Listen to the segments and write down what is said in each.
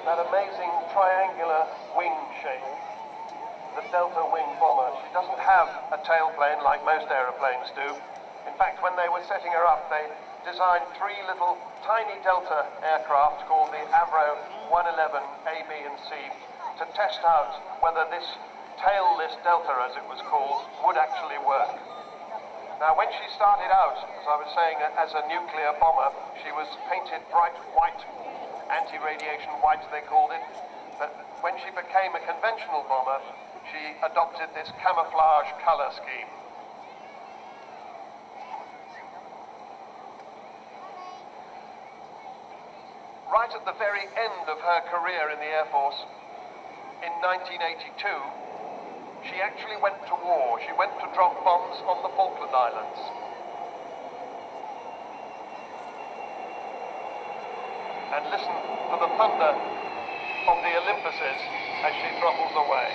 that amazing triangular wing shape, the Delta wing bomber. She doesn't have a tailplane like most aeroplanes do. In fact, when they were setting her up, they designed three little tiny Delta aircraft called the Avro 111 A, B and C to test out whether this tailless Delta, as it was called, would actually work. Now, when she started out, as I was saying, as a nuclear bomber, she was painted bright white, anti-radiation white they called it, but when she became a conventional bomber, she adopted this camouflage colour scheme. Right at the very end of her career in the Air Force, in 1982, she actually went to war. She went to drop bombs on the Falkland Islands. And listen to the thunder of the Olympuses as she throttles away.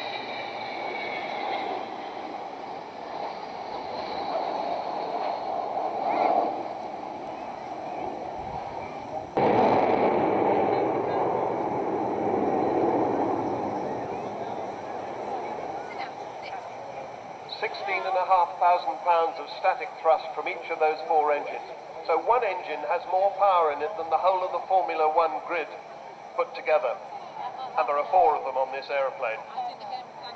16,500 pounds of static thrust from each of those four engines. So one engine has more power in it than the whole of the Formula One grid put together. And there are four of them on this aeroplane.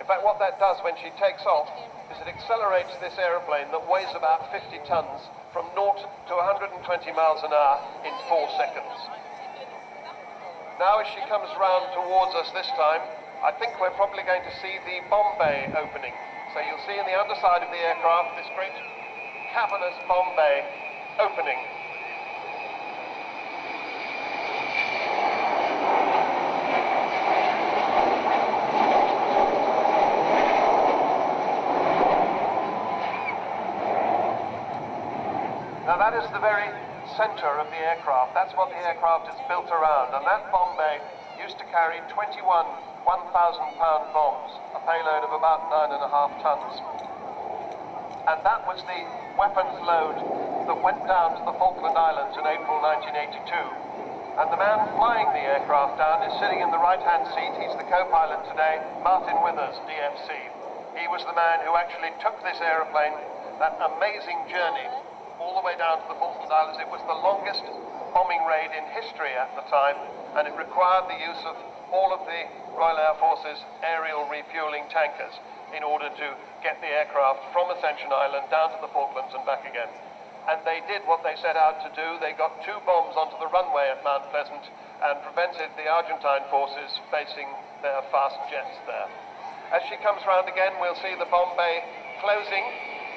In fact, what that does when she takes off is it accelerates this aeroplane that weighs about 50 tons from 0 to 120 miles an hour in 4 seconds. Now as she comes round towards us this time, I think we're probably going to see the bomb bay opening. So you'll see in the underside of the aircraft this great cavernous bomb bay opening. Now that is the very center of the aircraft. That's what the aircraft is built around. And that bomb bay used to carry 21 1,000-pound bombs, a payload of about 9.5 tons. And that was the weapons load that went down to the Falkland Islands in April 1982. And the man flying the aircraft down is sitting in the right-hand seat. He's the co-pilot today, Martin Withers, DFC. He was the man who actually took this aeroplane, that amazing journey, all the way down to the Falkland Islands. It was the longest bombing raid in history at the time, and it required the use of all of the Royal Air Force's aerial refueling tankers in order to get the aircraft from Ascension Island down to the Falklands and back again. And they did what they set out to do. They got 2 bombs onto the runway at Mount Pleasant and prevented the Argentine forces basing their fast jets there. As she comes round again, we'll see the bomb bay closing,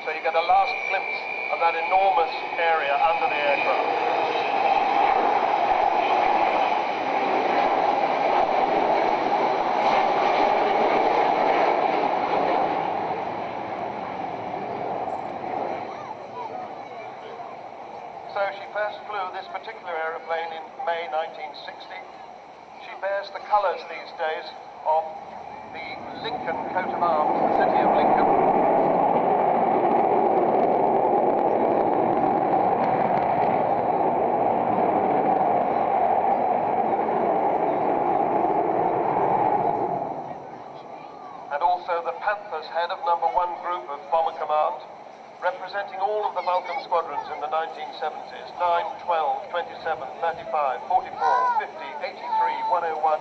so you get a last glimpse of that enormous area under the aircraft. So she first flew this particular aeroplane in May 1960. She bears the colours these days of the Lincoln coat of arms, the city of Lincoln. And also the Panther's head of No. 1 Group of Bomber Command, representing all of the Vulcan squadrons in the 1970s, 9, 12, 27, 35, 44, 50, 83, 101,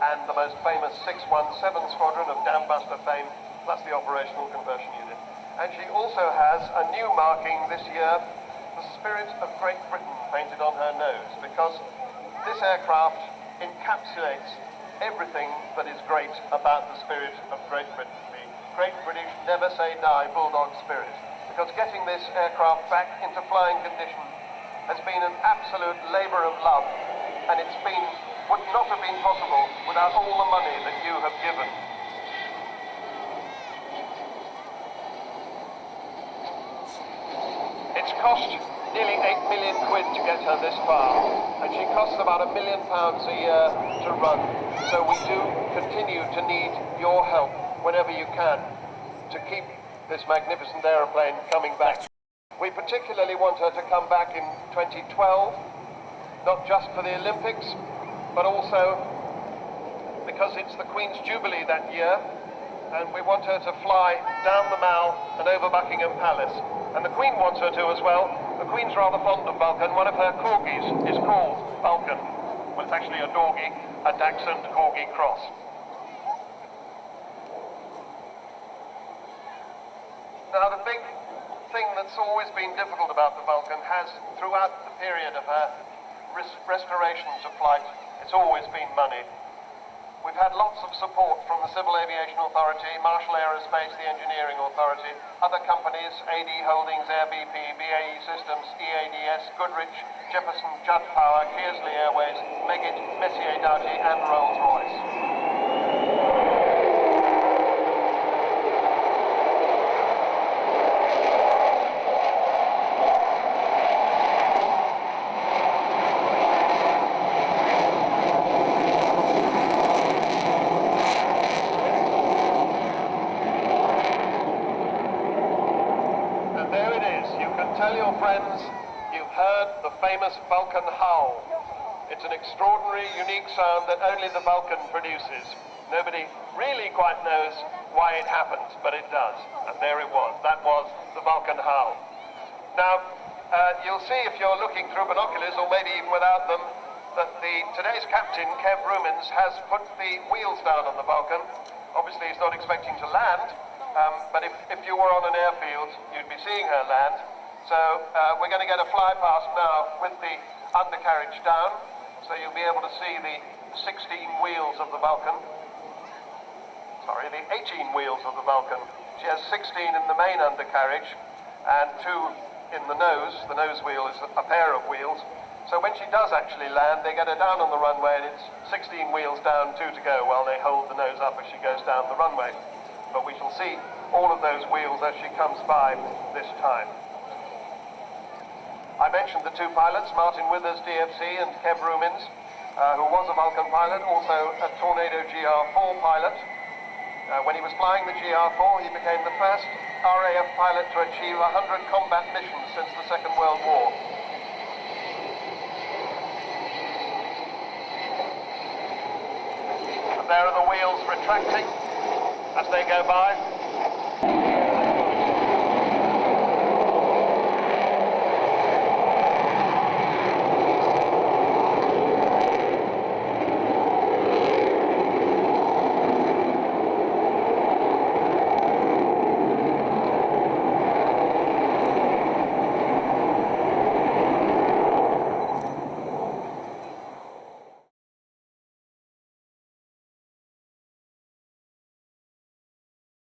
and the most famous 617 squadron of Dambuster fame, plus the operational conversion unit. And she also has a new marking this year, the Spirit of Great Britain, painted on her nose, because this aircraft encapsulates everything that is great about the spirit of Great Britain, the Great British Never Say Die Bulldog spirit. Because getting this aircraft back into flying condition has been an absolute labour of love, and would not have been possible without all the money that you have given. It's cost nearly 8 million quid to get her this far, and she costs about £1 million a year to run. So we do continue to need your help whenever you can to keep this magnificent aeroplane coming back. We particularly want her to come back in 2012, not just for the Olympics, but also because it's the Queen's Jubilee that year, and we want her to fly down the Mall and over Buckingham Palace. And the Queen wants her to as well. The Queen's rather fond of Vulcan. One of her corgis is called Vulcan. Well, it's actually a Dorgie, a Dachshund Corgi cross. Now, the big thing that's always been difficult about the Vulcan has, throughout the period of her restorations of flight, it's always been money. We've had lots of support from the Civil Aviation Authority, Marshall Aerospace, the Engineering Authority, other companies, AD Holdings, Air BP, BAE Systems, EADS, Goodrich, Jefferson, Judd Power, Kearsley Airways, Meggitt, Messier Doughty, and Rolls-Royce. Tell your friends you've heard the famous Vulcan howl. It's an extraordinary, unique sound that only the Vulcan produces. Nobody really quite knows why it happens, but it does. And there it was. That was the Vulcan howl. Now, you'll see if you're looking through binoculars, or maybe even without them, that today's captain, Kev Rumins, has put the wheels down on the Vulcan. Obviously, he's not expecting to land, but if you were on an airfield, you'd be seeing her land. So we're going to get a fly past now with the undercarriage down, so you'll be able to see the 16 wheels of the Vulcan. Sorry, the 18 wheels of the Vulcan. She has 16 in the main undercarriage and 2 in the nose. The nose wheel is a pair of wheels. So when she does actually land, they get her down on the runway, and it's 16 wheels down, 2 to go, while they hold the nose up as she goes down the runway. But we shall see all of those wheels as she comes by this time. I mentioned the 2 pilots, Martin Withers, DFC, and Kev Rumins, who was a Vulcan pilot, also a Tornado GR4 pilot. When he was flying the GR4, he became the first RAF pilot to achieve 100 combat missions since the Second World War. And there are the wheels retracting as they go by.